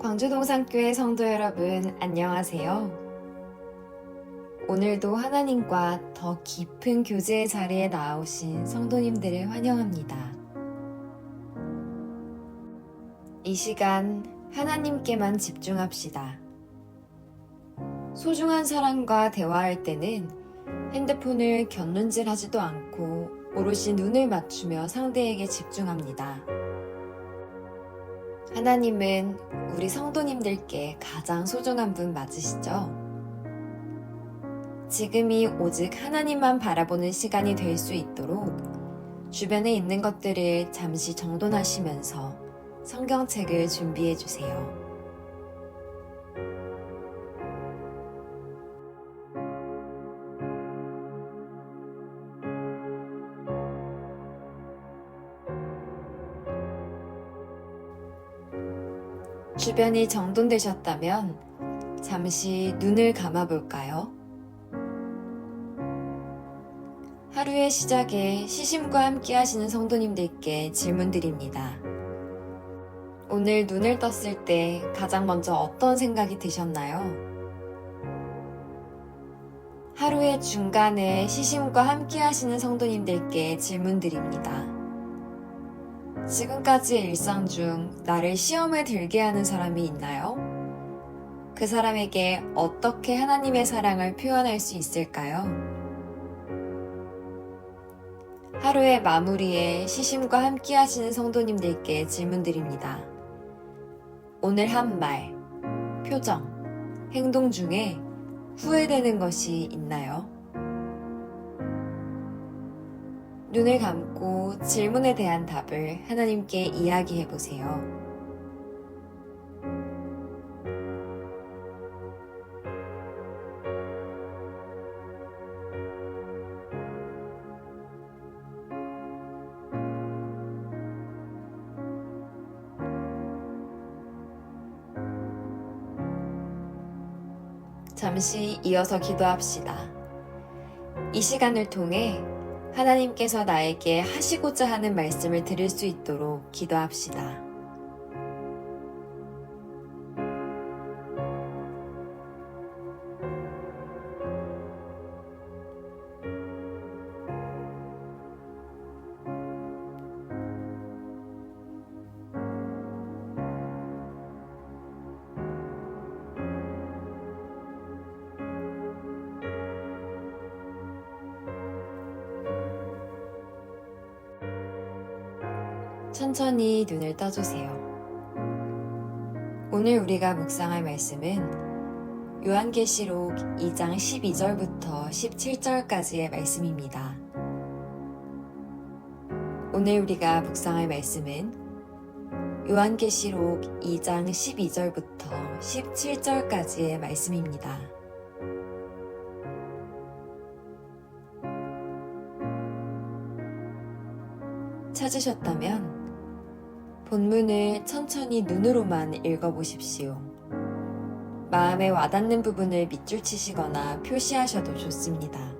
광주동산교회 성도 여러분, 안녕하세요. 오늘도 하나님과 더 깊은 교제의 자리에 나오신 성도님들을 환영합니다. 이 시간 하나님께만 집중합시다. 소중한 사람과 대화할 때는 핸드폰을 곁눈질하지도 않고 오롯이 눈을 맞추며 상대에게 집중합니다. 하나님은 우리 성도님들께 가장 소중한 분 맞으시죠? 지금이 오직 하나님만 바라보는 시간이 될 수 있도록 주변에 있는 것들을 잠시 정돈하시면서 성경책을 준비해 주세요. 주변이 정돈되셨다면 잠시 눈을 감아볼까요? 하루의 시작에 시심과 함께 하시는 성도님들께 질문드립니다. 오늘 눈을 떴을 때 가장 먼저 어떤 생각이 드셨나요? 하루의 중간에 시심과 함께 하시는 성도님들께 질문드립니다. 지금까지의 일상 중 나를 시험에 들게 하는 사람이 있나요? 그 사람에게 어떻게 하나님의 사랑을 표현할 수 있을까요? 하루의 마무리에 시심과 함께 하시는 성도님들께 질문드립니다. 오늘 한 말, 표정, 행동 중에 후회되는 것이 있나요? 눈을 감고 질문에 대한 답을 하나님께 이야기해 보세요. 잠시 이어서 기도합시다. 이 시간을 통해 하나님께서 나에게 하시고자 하는 말씀을 들을 수 있도록 기도합시다. 천천히 눈을 떠주세요. 오늘 우리가 묵상할 말씀은 요한계시록 2장 12절부터 17절까지의 말씀입니다. 오늘 우리가 묵상할 말씀은 요한계시록 2장 12절부터 17절까지의 말씀입니다. 찾으셨다면 본문을 천천히 눈으로만 읽어보십시오. 마음에 와닿는 부분을 밑줄 치시거나 표시하셔도 좋습니다.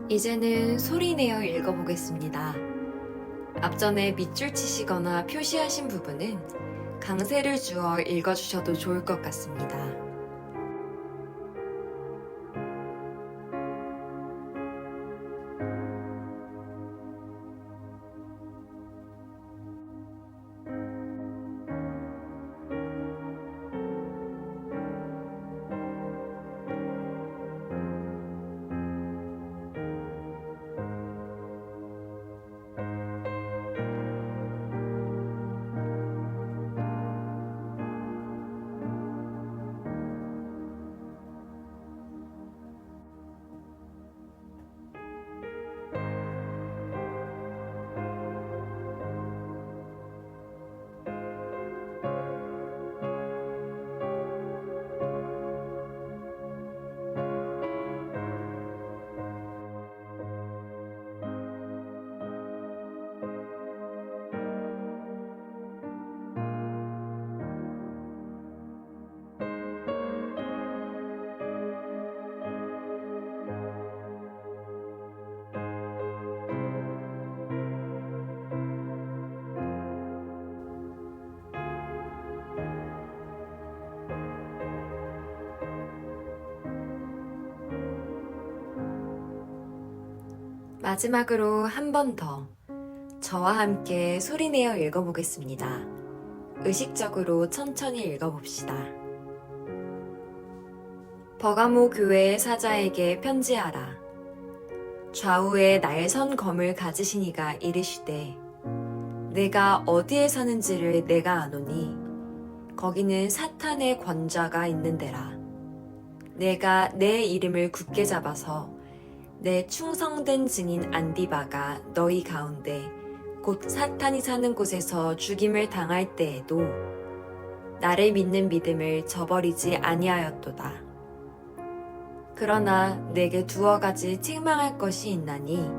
이제는 소리내어 읽어보겠습니다. 앞전에 밑줄 치시거나 표시하신 부분은 강세를 주어 읽어주셔도 좋을 것 같습니다. 마지막으로 한 번 더 저와 함께 소리내어 읽어보겠습니다. 의식적으로 천천히 읽어봅시다. 버가모 교회의 사자에게 편지하라. 좌우에 날선 검을 가지신 이가 이르시되 내가 어디에 사는지를 내가 아노니 거기는 사탄의 권좌가 있는 데라. 내가 내 이름을 굳게 잡아서 내 충성된 증인 안디바가 너희 가운데 곧 사탄이 사는 곳에서 죽임을 당할 때에도 나를 믿는 믿음을 저버리지 아니하였도다. 그러나 내게 두어 가지 책망할 것이 있나니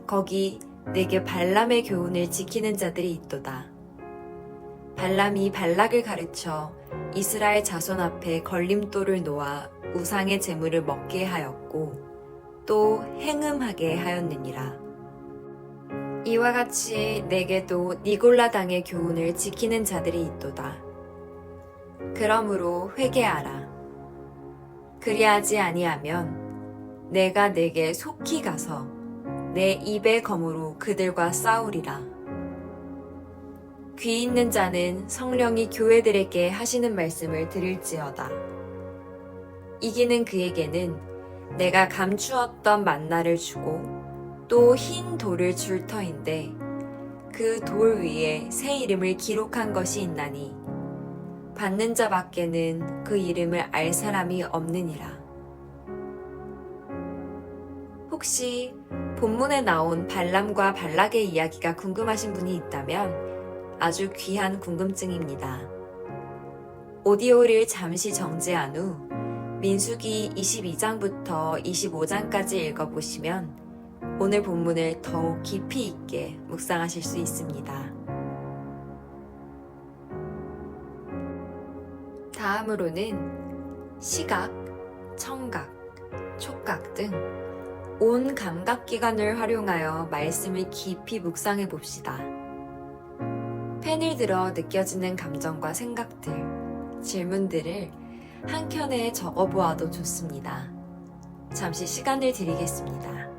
거기 내게 발람의 교훈을 지키는 자들이 있도다. 발람이 발락을 가르쳐 이스라엘 자손 앞에 걸림돌을 놓아 우상의 재물을 먹게 하였고 또 행음하게 하였느니라. 이와 같이 내게도 니골라 당의 교훈을 지키는 자들이 있도다. 그러므로 회개하라. 그리하지 아니하면 내가 내게 속히 가서 내 입의 검으로 그들과 싸우리라. 귀 있는 자는 성령이 교회들에게 하시는 말씀을 들을지어다. 이기는 그에게는 내가 감추었던 만나를 주고 또 흰 돌을 줄 터인데 그 돌 위에 새 이름을 기록한 것이 있나니 받는 자 밖에는 그 이름을 알 사람이 없느니라. 혹시 본문에 나온 발람과 발락의 이야기가 궁금하신 분이 있다면 아주 귀한 궁금증입니다. 오디오를 잠시 정지한 후 민수기 22장부터 25장까지 읽어보시면 오늘 본문을 더욱 깊이 있게 묵상하실 수 있습니다. 다음으로는 시각, 청각, 촉각 등 온 감각기관을 활용하여 말씀을 깊이 묵상해 봅시다. 펜을 들어 느껴지는 감정과 생각들, 질문들을 한 켠에 적어보아도 좋습니다. 잠시 시간을 드리겠습니다.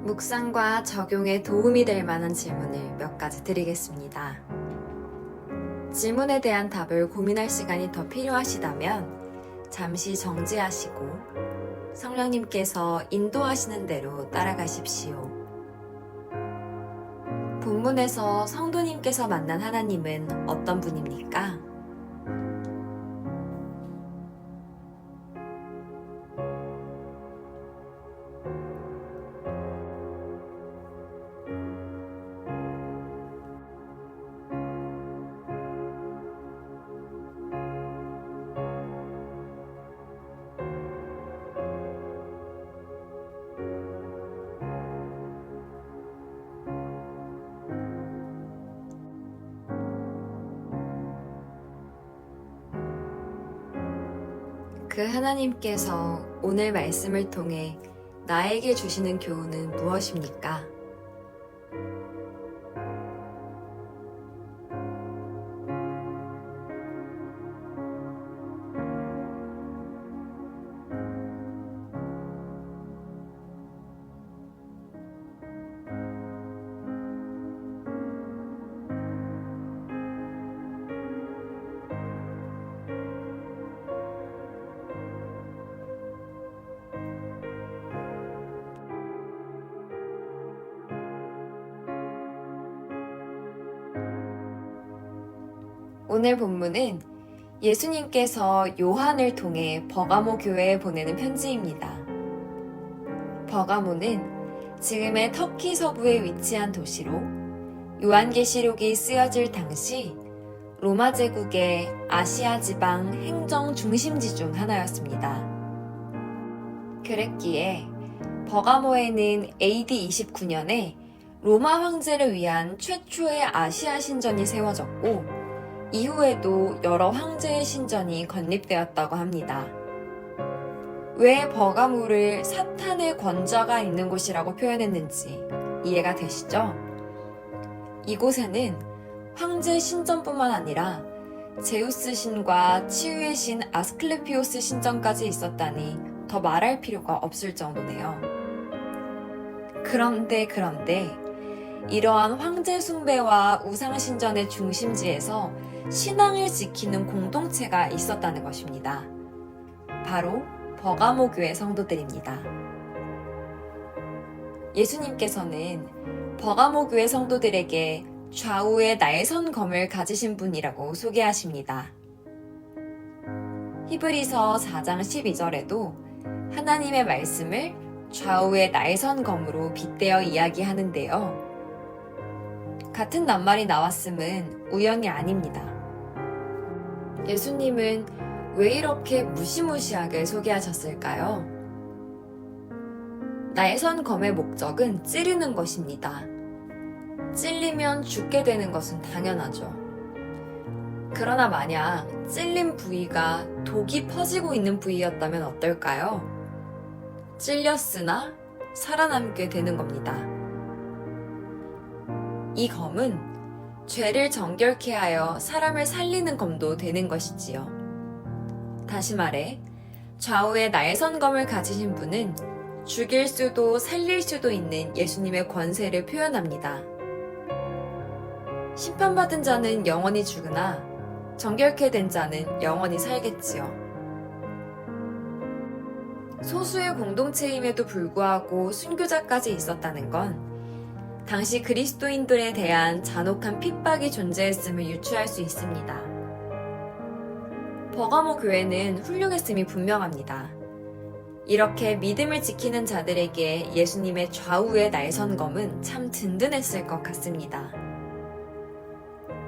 묵상과 적용에 도움이 될 만한 질문을 몇 가지 드리겠습니다. 질문에 대한 답을 고민할 시간이 더 필요하시다면 잠시 정지하시고 성령님께서 인도하시는 대로 따라가십시오. 본문에서 성도님께서 만난 하나님은 어떤 분입니까? 그 하나님께서 오늘 말씀을 통해 나에게 주시는 교훈은 무엇입니까? 오늘 본문은 예수님께서 요한을 통해 버가모 교회에 보내는 편지입니다. 버가모는 지금의 터키 서부에 위치한 도시로 요한계시록이 쓰여질 당시 로마 제국의 아시아 지방 행정 중심지 중 하나였습니다. 그랬기에 버가모에는 AD 29년에 로마 황제를 위한 최초의 아시아 신전이 세워졌고 이후에도 여러 황제의 신전이 건립되었다고 합니다. 왜 버가모를 사탄의 권좌가 있는 곳이라고 표현했는지 이해가 되시죠? 이곳에는 황제 신전뿐만 아니라 제우스 신과 치유의 신 아스클레피오스 신전까지 있었다니 더 말할 필요가 없을 정도네요. 그런데 이러한 황제 숭배와 우상 신전의 중심지에서 신앙을 지키는 공동체가 있었다는 것입니다. 바로 버가모 교회 성도들입니다. 예수님께서는 버가모 교회 성도들에게 좌우에 날선검을 가지신 분이라고 소개하십니다. 히브리서 4장 12절에도 하나님의 말씀을 좌우의 날선검으로 빗대어 이야기하는데요. 같은 낱말이 나왔음은 우연이 아닙니다. 예수님은 왜 이렇게 무시무시하게 소개하셨을까요? 날선검의 목적은 찌르는 것입니다. 찔리면 죽게 되는 것은 당연하죠. 그러나 만약 찔린 부위가 독이 퍼지고 있는 부위였다면 어떨까요? 찔렸으나 살아남게 되는 겁니다. 이 검은 죄를 정결케 하여 사람을 살리는 검도 되는 것이지요. 다시 말해, 좌우에 날선검을 가지신 분은 죽일 수도 살릴 수도 있는 예수님의 권세를 표현합니다. 심판받은 자는 영원히 죽으나 정결케 된 자는 영원히 살겠지요. 소수의 공동체임에도 불구하고 순교자까지 있었다는 건 당시 그리스도인들에 대한 잔혹한 핍박이 존재했음을 유추할 수 있습니다. 버가모 교회는 훌륭했음이 분명합니다. 이렇게 믿음을 지키는 자들에게 예수님의 좌우의 날선검은 참 든든했을 것 같습니다.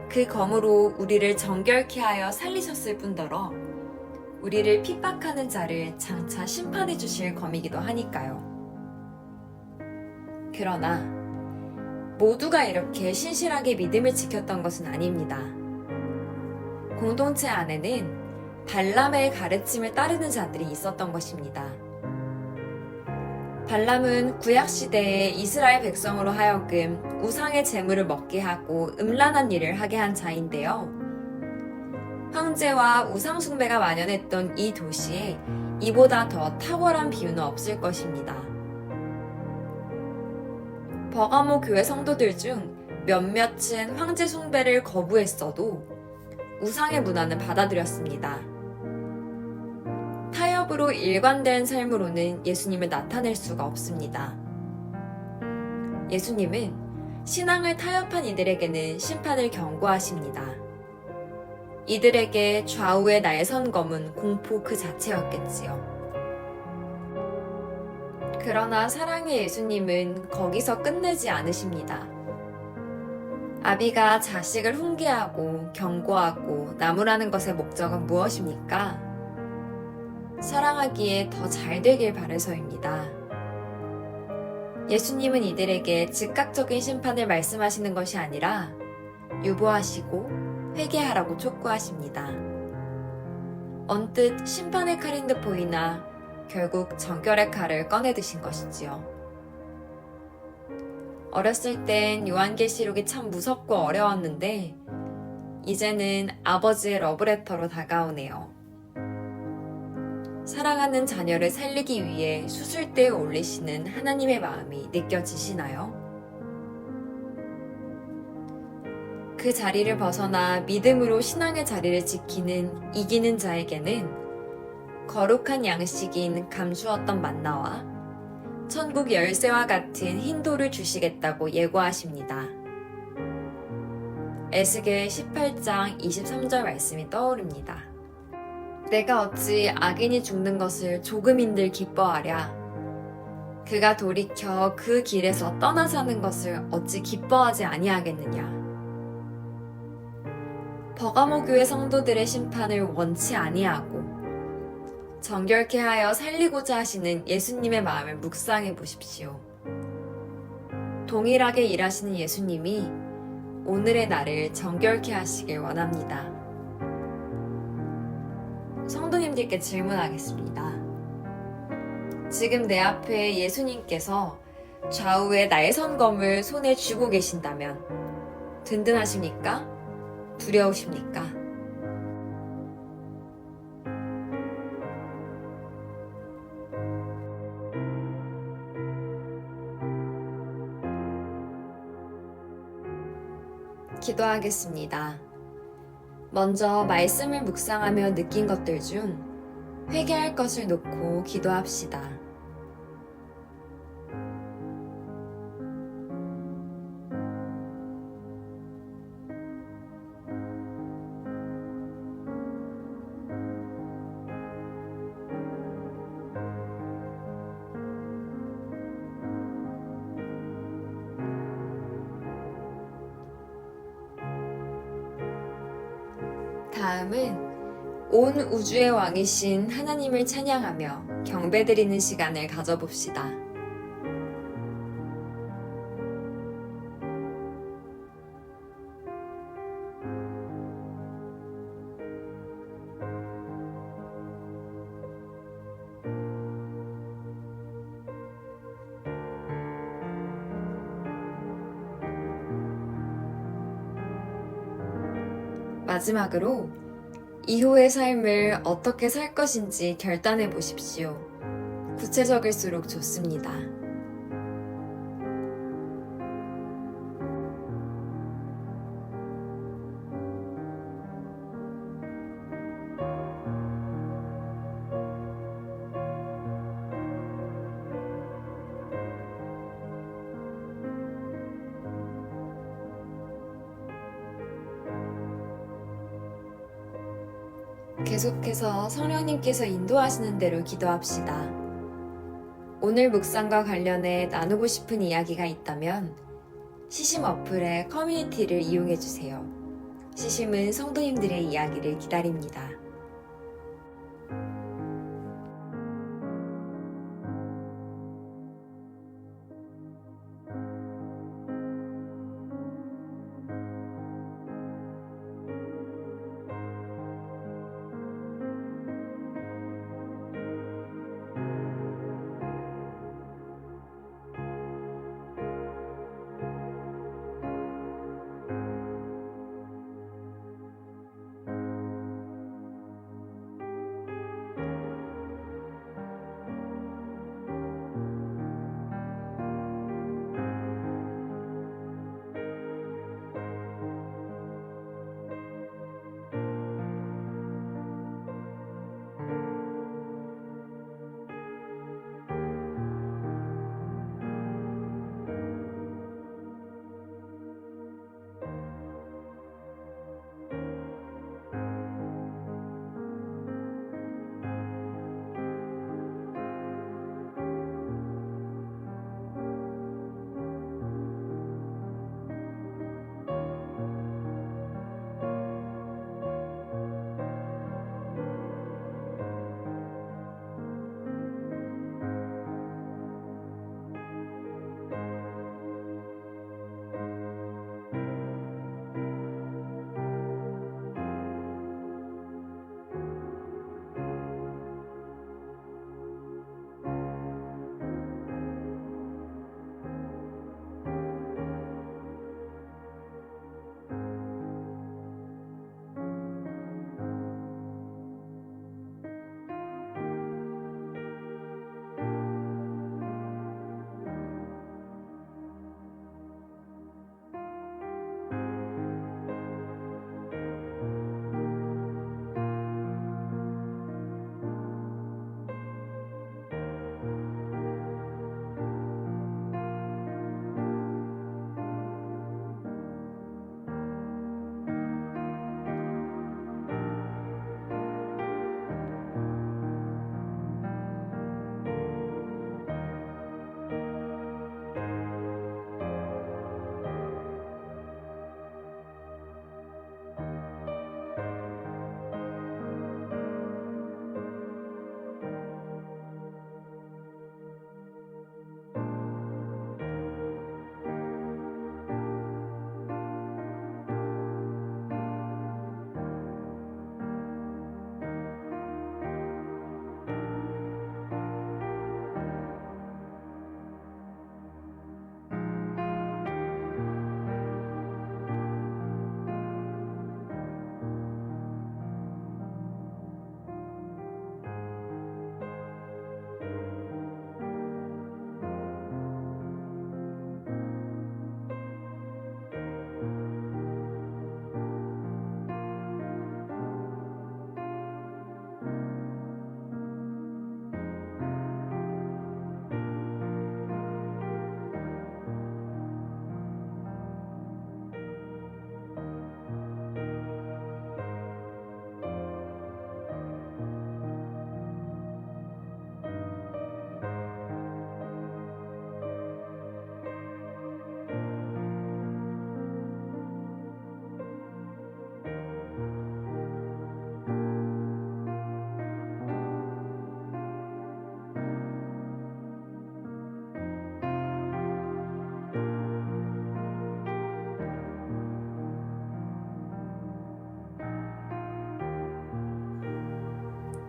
그 검으로 우리를 정결케 하여 살리셨을 뿐더러 우리를 핍박하는 자를 장차 심판해 주실 검이기도 하니까요. 그러나 모두가 이렇게 신실하게 믿음을 지켰던 것은 아닙니다. 공동체 안에는 발람의 가르침을 따르는 자들이 있었던 것입니다. 발람은 구약시대에 이스라엘 백성으로 하여금 우상의 재물을 먹게 하고 음란한 일을 하게 한 자인데요. 황제와 우상숭배가 만연했던 이 도시에 이보다 더 탁월한 비유는 없을 것입니다. 버가모 교회 성도들 중 몇몇은 황제 숭배를 거부했어도 우상의 문화는 받아들였습니다. 타협으로 일관된 삶으로는 예수님을 나타낼 수가 없습니다. 예수님은 신앙을 타협한 이들에게는 심판을 경고하십니다. 이들에게 좌우의 날선검은 공포 그 자체였겠지요. 그러나 사랑의 예수님은 거기서 끝내지 않으십니다. 아비가 자식을 훈계하고 경고하고 나무라는 것의 목적은 무엇입니까? 사랑하기에 더 잘 되길 바라서입니다. 예수님은 이들에게 즉각적인 심판을 말씀하시는 것이 아니라 유보하시고 회개하라고 촉구하십니다. 언뜻 심판의 칼인 듯 보이나 결국 정결의 칼을 꺼내 드신 것이지요. 어렸을 땐 요한계시록이 참 무섭고 어려웠는데 이제는 아버지의 러브레터로 다가오네요. 사랑하는 자녀를 살리기 위해 수술대에 올리시는 하나님의 마음이 느껴지시나요? 그 자리를 벗어나 믿음으로 신앙의 자리를 지키는 이기는 자에게는 거룩한 양식인 감추었던 만나와 천국 열쇠와 같은 흰 돌을 주시겠다고 예고하십니다. 에스겔 18장 23절 말씀이 떠오릅니다. 내가 어찌 악인이 죽는 것을 조금인들 기뻐하랴. 그가 돌이켜 그 길에서 떠나 사는 것을 어찌 기뻐하지 아니하겠느냐. 버가모 교회 성도들의 심판을 원치 아니하고 정결케 하여 살리고자 하시는 예수님의 마음을 묵상해 보십시오. 동일하게 일하시는 예수님이 오늘의 나를 정결케 하시길 원합니다. 성도님들께 질문하겠습니다. 지금 내 앞에 예수님께서 좌우에 날선검을 손에 쥐고 계신다면 든든하십니까? 두려우십니까? 기도하겠습니다. 먼저 말씀을 묵상하며 느낀 것들 중 회개할 것을 놓고 기도합시다. 다음은 온 우주의 왕이신 하나님을 찬양하며 경배드리는 시간을 가져봅시다. 마지막으로 이후의 삶을 어떻게 살 것인지 결단해 보십시오. 구체적일수록 좋습니다. 계속해서 성령님께서 인도하시는 대로 기도합시다. 오늘 묵상과 관련해 나누고 싶은 이야기가 있다면 시심 어플의 커뮤니티를 이용해주세요. 시심은 성도님들의 이야기를 기다립니다.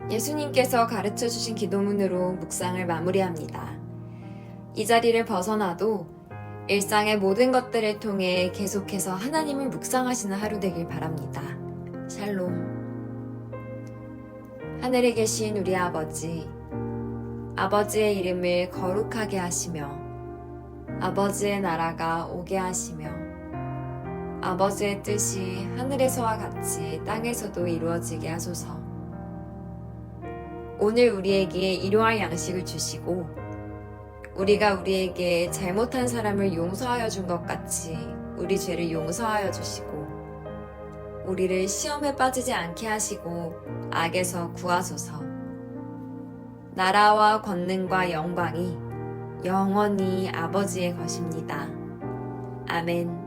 예수님께서 가르쳐 주신 기도문으로 묵상을 마무리합니다. 이 자리를 벗어나도 일상의 모든 것들을 통해 계속해서 하나님을 묵상하시는 하루 되길 바랍니다. 샬롬. 하늘에 계신 우리 아버지, 아버지의 이름을 거룩하게 하시며 아버지의 나라가 오게 하시며 아버지의 뜻이 하늘에서와 같이 땅에서도 이루어지게 하소서. 오늘 우리에게 일용할 양식을 주시고 우리가 우리에게 잘못한 사람을 용서하여 준 것 같이 우리 죄를 용서하여 주시고 우리를 시험에 빠지지 않게 하시고 악에서 구하소서. 나라와 권능과 영광이 영원히 아버지의 것입니다. 아멘.